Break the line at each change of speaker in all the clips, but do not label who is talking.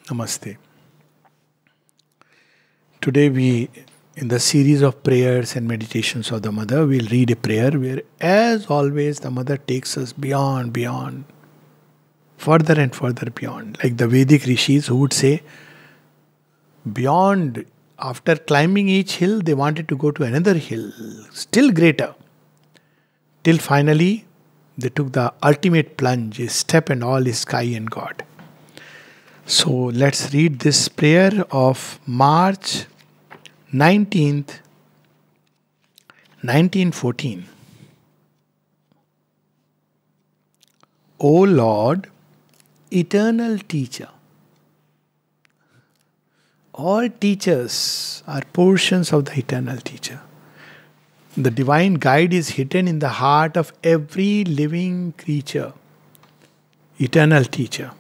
Namaste. Today in the series of prayers and meditations of the Mother, we'll read a prayer where, as always, the Mother takes us beyond, further and further beyond. Like the Vedic rishis who would say, beyond, after climbing each hill, they wanted to go to another hill, still greater. Till finally, they took the ultimate plunge, a step and all is sky and God. So let's read this prayer of March 19th, 1914. O Lord, eternal teacher. All teachers are portions of the eternal teacher. The divine guide is hidden in the heart of every living creature. Eternal teacher.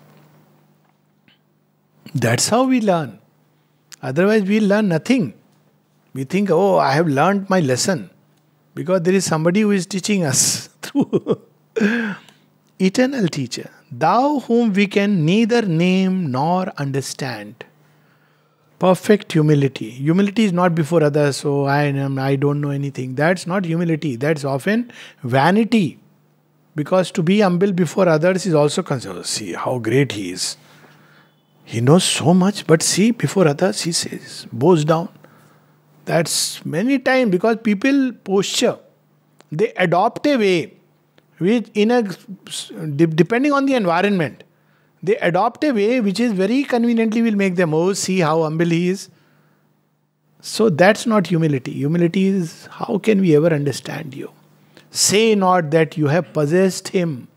That's how we learn. Otherwise, we learn nothing. We think, oh, I have learned my lesson. Because there is somebody who is teaching us through. Eternal teacher, thou whom we can neither name nor understand. Perfect humility. Humility is not before others. Oh, I don't know anything. That's not humility. That's often vanity. Because to be humble before others is also considered. See how great he is. He knows so much, but see, before others, he says, bows down. That's many times because people posture. They adopt a way which, depending on the environment, they adopt a way which is very conveniently will make them, oh, see how humble he is. So that's not humility. Humility is, how can we ever understand you? Say not that you have possessed him.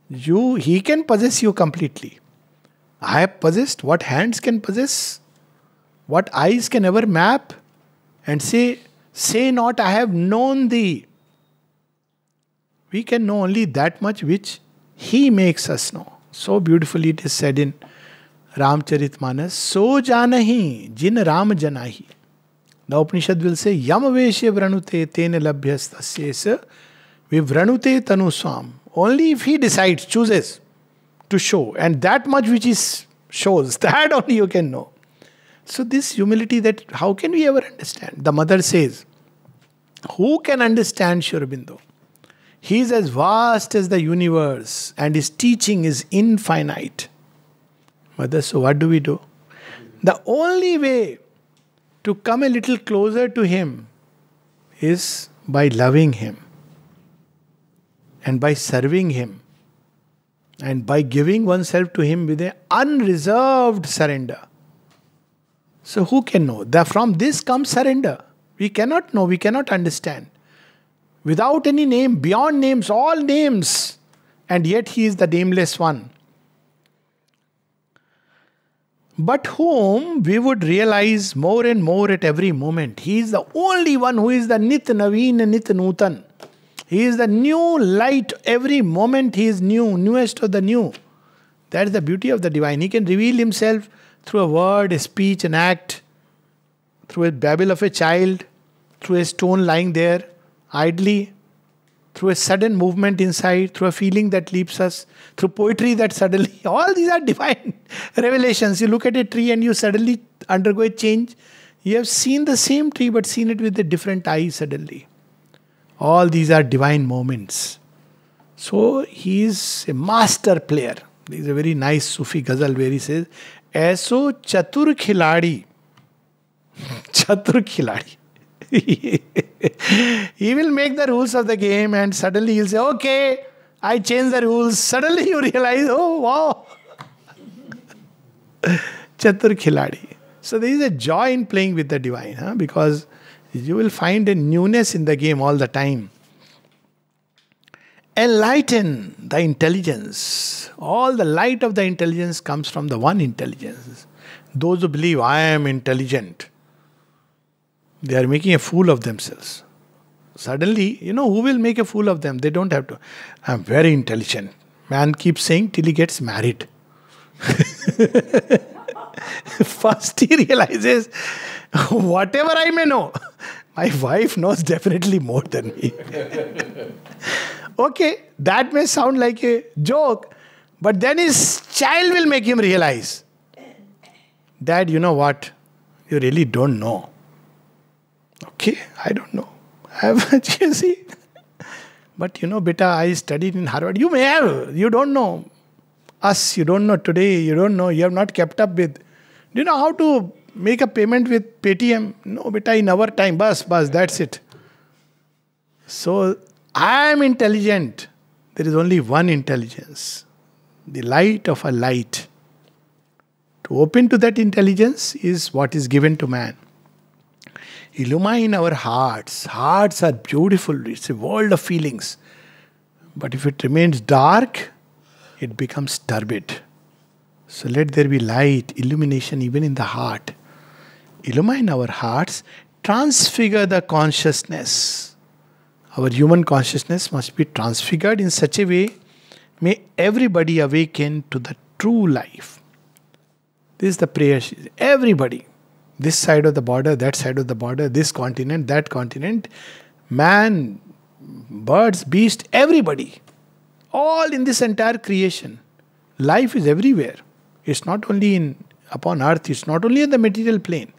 He can possess you completely. I have possessed. What hands can possess? What eyes can ever map? And say not, I have known thee. We can know only that much which he makes us know. So beautifully it is said in Ramcharitmanas, so janahi, jin Ram janahi. The Upanishad will say, yam veshe vranute tene labhyas tasyesa vivranute tanuswam. Only if he decides, chooses to show, and that much which is shows, that only you can know. So this humility, that how can we ever understand? The Mother says, who can understand Sri Aurobindo? He is as vast as the universe and his teaching is infinite. Mother, so what do we do? The only way to come a little closer to him is by loving him and by serving him and by giving oneself to him with an unreserved surrender. So who can know? From this comes surrender. We cannot know, we cannot understand. Without any name, beyond names, all names. And yet he is the nameless one. But whom we would realize more and more at every moment. He is the only one who is the Nit Naveen Nit Nutan. He is the new light. Every moment he is new, newest of the new. That is the beauty of the divine. He can reveal himself through a word, a speech, an act, through a babble of a child, through a stone lying there idly, through a sudden movement inside, through a feeling that leaps us, through poetry that suddenly, all these are divine revelations. You look at a tree and you suddenly undergo a change. You have seen the same tree but seen it with a different eye suddenly. All these are divine moments. So he is a master player. There is a very nice Sufi ghazal where he says, Aso chatur khiladi. Chatur khiladi. He will make the rules of the game and suddenly he'll say, okay, I change the rules. Suddenly you realize, oh wow. Chatur khiladi. So there is a joy in playing with the divine, because you will find a newness in the game all the time. Enlighten the intelligence. All the light of the intelligence comes from the one intelligence. Those who believe I am intelligent, they are making a fool of themselves. Suddenly, who will make a fool of them? They don't have to. I am very intelligent. Man keeps saying till he gets married. First he realizes, whatever I may know, my wife knows definitely more than me. Okay, that may sound like a joke, But then his child will make him realize, Dad, you know what? You really don't know. Okay, I don't know. I have, you see. But you know, beta, I studied in Harvard. You may have. You don't know. Us, you don't know today. You don't know. You have not kept up with. Do you know how to make a payment with Paytm? No, beta, in our time. Bas, that's it. So, I am intelligent. There is only one intelligence. The light of a light. To open to that intelligence is what is given to man. Illumine our hearts. Hearts are beautiful. It's a world of feelings. But if it remains dark, it becomes turbid. So let there be light, illumination even in the heart. Illumine our hearts. Transfigure the consciousness. Our human consciousness must be transfigured in such a way, may everybody awaken to the true life. This is the prayer. Everybody. This side of the border, that side of the border, this continent, that continent, man, birds, beasts, everybody. All in this entire creation. Life is everywhere. It's not only upon earth, it's not only in the material plane.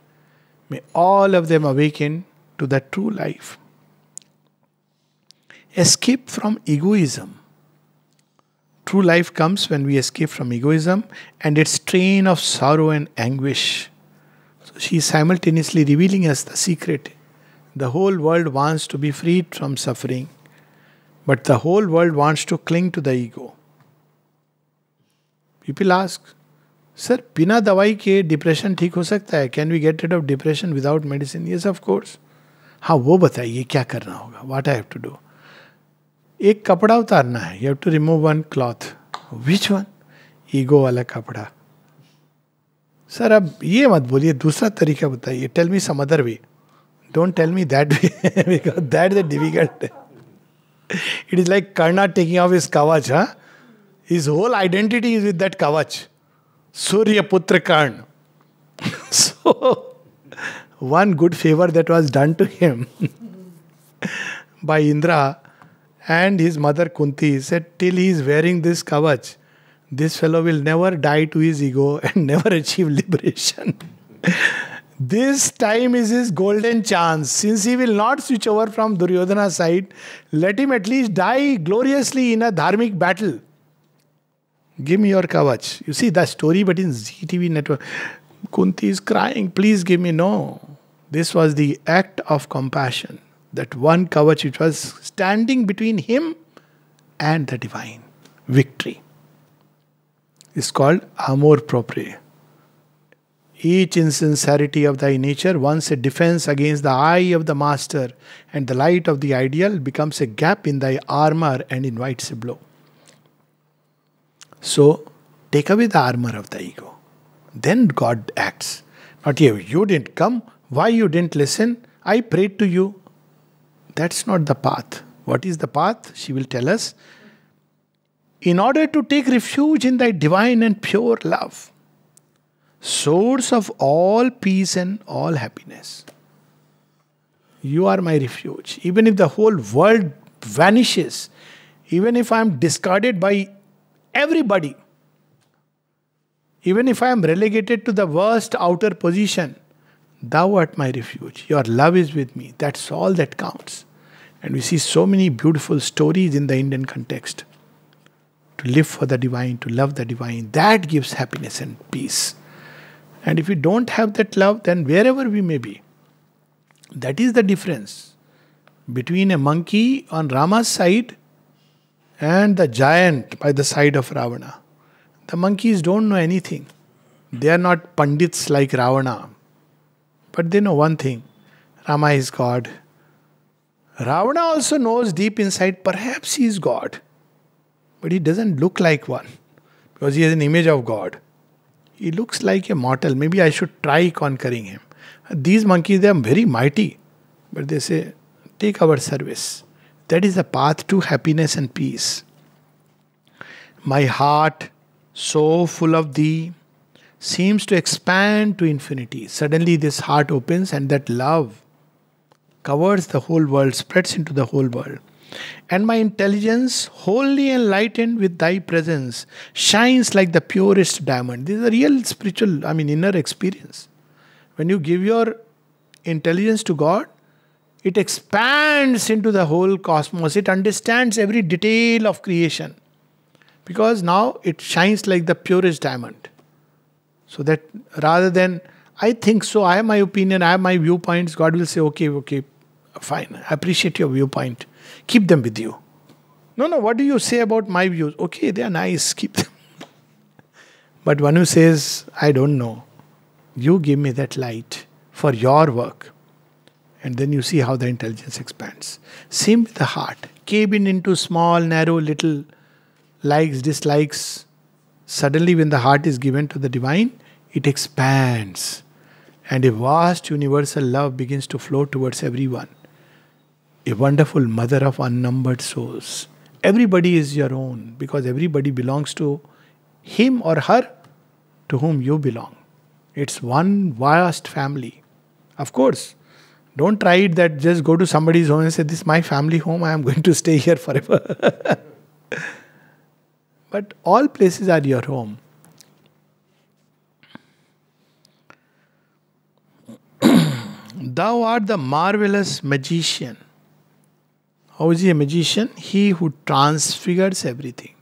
May all of them awaken to the true life. Escape from egoism. True life comes when we escape from egoism and its train of sorrow and anguish. So she is simultaneously revealing us the secret. The whole world wants to be freed from suffering, but the whole world wants to cling to the ego. People ask, Sir, बिना दवाई के depression ठीक हो सकता है? Can we get rid of depression without medicine? Yes, of course. हाँ, वो बताइए क्या करना होगा? What I have to do? एक कपड़ा उतारना है. You have to remove one cloth. Which one? Ego वाला कपड़ा. सर अब ये मत बोलिए, दूसरा तरीका बताइए. Tell me some other way. Don't tell me that way because that is difficult. It is like Karna taking off his kavach. Huh? His whole identity is with that kavach. Surya Putra Karna. So, one good favor that was done to him by Indra and his mother Kunti said, till he is wearing this kavach, this fellow will never die to his ego and never achieve liberation. This time is his golden chance. Since he will not switch over from Duryodhana's side, let him at least die gloriously in a dharmic battle. Give me your kavach. You see the story, but in ZTV network, Kunti is crying, please give me. No. This was the act of compassion. That one kavach which was standing between him and the divine victory is called amor propre. Each insincerity of thy nature, once a defense against the eye of the master and the light of the ideal, becomes a gap in thy armor and invites a blow. So, take away the armor of the ego. Then God acts. Not you didn't come. Why you didn't listen? I prayed to you. That's not the path. What is the path? She will tell us. In order to take refuge in thy divine and pure love, source of all peace and all happiness. You are my refuge. Even if the whole world vanishes, even if I am discarded by everybody, even if I am relegated to the worst outer position, thou art my refuge. Your love is with me. That's all that counts. And we see so many beautiful stories in the Indian context. To live for the divine, to love the divine, that gives happiness and peace. And if we don't have that love, then wherever we may be, that is the difference between a monkey on Rama's side and the giant by the side of Ravana. The monkeys don't know anything. They are not pandits like Ravana. But they know one thing. Rama is God. Ravana also knows deep inside, perhaps he is God. But he doesn't look like one. Because he has an image of God. He looks like a mortal. Maybe I should try conquering him. These monkeys, they are very mighty. But they say, take our service. That is the path to happiness and peace. My heart, so full of thee, seems to expand to infinity. Suddenly this heart opens and that love covers the whole world, spreads into the whole world. And my intelligence, wholly enlightened with thy presence, shines like the purest diamond. This is a real spiritual, inner experience. When you give your intelligence to God, it expands into the whole cosmos. It understands every detail of creation. Because now it shines like the purest diamond. So that rather than, I think so, I have my opinion, I have my viewpoints, God will say, okay, fine, I appreciate your viewpoint. Keep them with you. No, what do you say about my views? Okay, they are nice, keep them. But one who says, I don't know, you give me that light for your work. And then you see how the intelligence expands. Same with the heart. Cabined into small, narrow, little likes, dislikes. Suddenly when the heart is given to the divine, it expands. And a vast universal love begins to flow towards everyone. A wonderful mother of unnumbered souls. Everybody is your own because everybody belongs to him or her to whom you belong. It's one vast family. Of course, don't try it that just go to somebody's home and say, this is my family home, I am going to stay here forever. But all places are your home. Thou art the marvelous magician. How is he a magician? He who transfigures everything.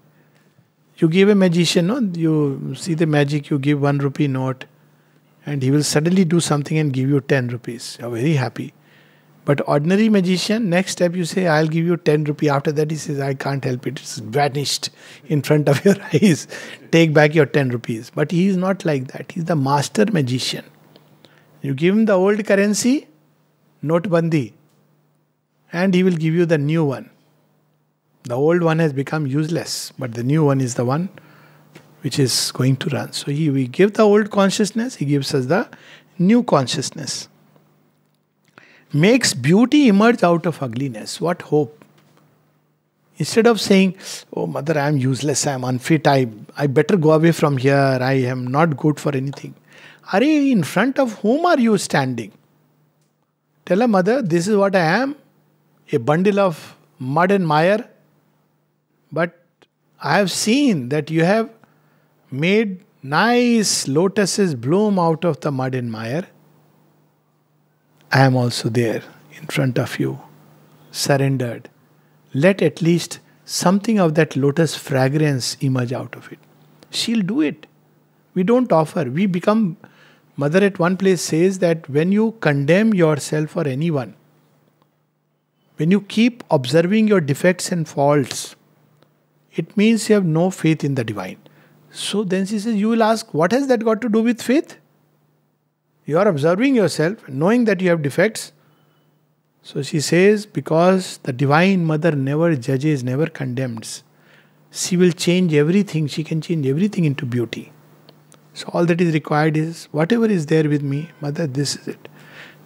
You give a magician, no? You see the magic, you give 1 rupee note and he will suddenly do something and give you 10 rupees. You are very happy. But ordinary magician, next step you say, I'll give you 10 rupee. After that he says, I can't help it. It's vanished in front of your eyes. Take back your 10 rupees. But he is not like that. He is the master magician. You give him the old currency, notebandi, and he will give you the new one. The old one has become useless, but the new one is the one which is going to run. So we give the old consciousness, he gives us the new consciousness. Makes beauty emerge out of ugliness. What hope! Instead of saying, oh mother, I am useless, I am unfit, I better go away from here, I am not good for anything. Are in front of whom are you standing? Tell her, mother, this is what I am, a bundle of mud and mire. But I have seen that you have made nice lotuses bloom out of the mud and mire. I am also there in front of you, surrendered. Let at least something of that lotus fragrance emerge out of it. She'll do it. We don't offer. We become... Mother at one place says that when you condemn yourself or anyone, when you keep observing your defects and faults, it means you have no faith in the divine. So then she says, you will ask, what has that got to do with faith? You are observing yourself, knowing that you have defects. So she says, because the Divine Mother never judges, never condemns. She will change everything. She can change everything into beauty. So all that is required is, whatever is there with me, Mother, this is it.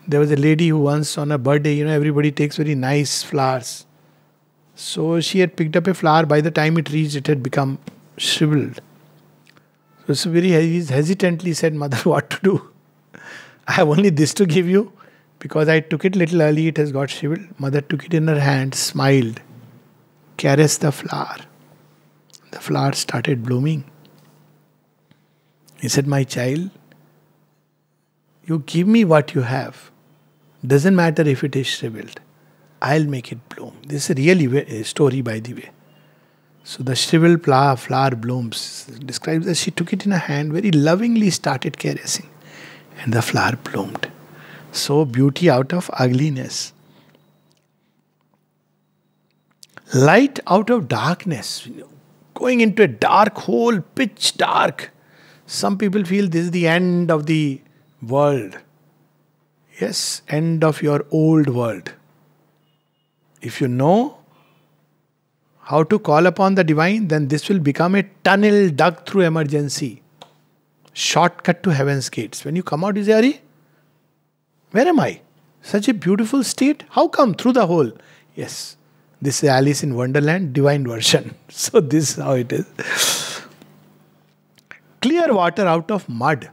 There was a lady who once on a birthday, everybody takes very nice flowers. So she had picked up a flower. By the time it reached, it had become shriveled. So very hesitantly said, Mother, what to do? I have only this to give you. Because I took it little early, it has got shriveled. Mother took it in her hand, smiled, caressed the flower. The flower started blooming. He said, my child, you give me what you have. Doesn't matter if it is shriveled. I'll make it bloom. This is really a story, by the way. So the shriveled flower blooms. Describes that she took it in her hand, very lovingly started caressing. And the flower bloomed. So beauty out of ugliness. Light out of darkness. Going into a dark hole, pitch dark. Some people feel this is the end of the world. Yes, end of your old world. If you know how to call upon the divine, then this will become a tunnel dug through emergency. Shortcut to heaven's gates. When you come out, you say, Ari, where am I? Such a beautiful state. How come? Through the hole. Yes. This is Alice in Wonderland, divine version. So this is how it is. Clear water out of mud.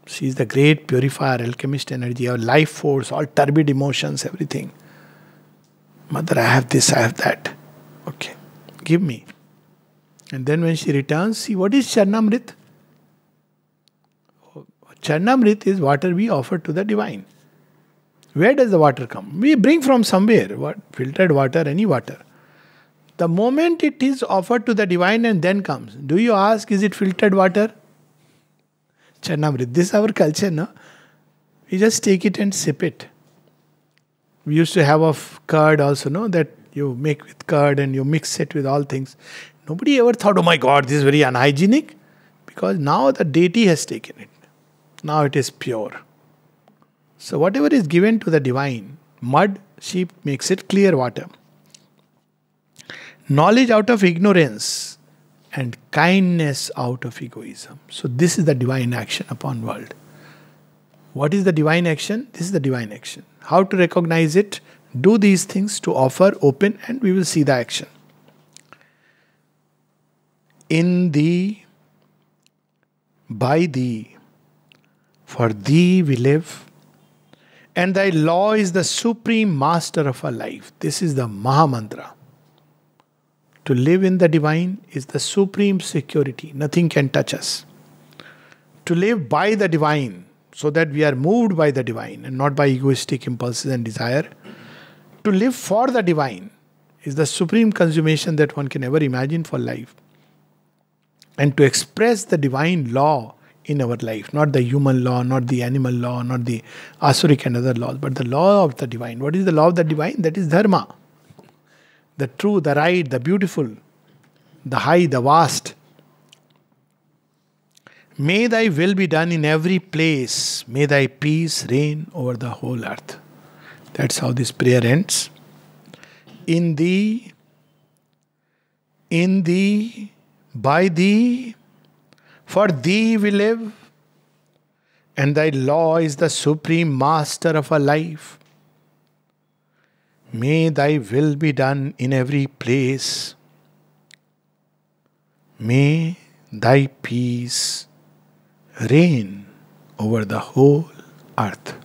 She is the great purifier, alchemist energy, our life force, all turbid emotions, everything. Mother, I have this, I have that. Okay, give me. And then when she returns, see what is Charnamrit? Charnamrit is water we offer to the divine. Where does the water come? We bring from somewhere. What? Filtered water, any water. The moment it is offered to the divine and then comes, do you ask, is it filtered water? Charnamrit. This is our culture, no? We just take it and sip it. We used to have of curd also, no? That you make with curd and you mix it with all things. Nobody ever thought, oh my God, this is very unhygienic. Because now the deity has taken it. Now it is pure. So whatever is given to the divine, mud, sheep makes it clear water. Knowledge out of ignorance and kindness out of egoism. So this is the divine action upon world. What is the divine action? This is the divine action. How to recognize it? Do these things to offer, open, and we will see the action. In thee, by thee, for thee we live, and thy law is the supreme master of our life. This is the Maha Mantra. To live in the divine is the supreme security. Nothing can touch us. To live by the divine, so that we are moved by the divine and not by egoistic impulses and desire. To live for the divine is the supreme consummation that one can ever imagine for life. And to express the divine law in our life, not the human law, not the animal law, not the asuric and other laws, but the law of the divine. What is the law of the divine? That is dharma. The true, the right, the beautiful, the high, the vast. May thy will be done in every place. May thy peace reign over the whole earth. That's how this prayer ends. In thee, by thee, for thee we live, and thy law is the supreme master of our life. May thy will be done in every place. May thy peace reign over the whole earth.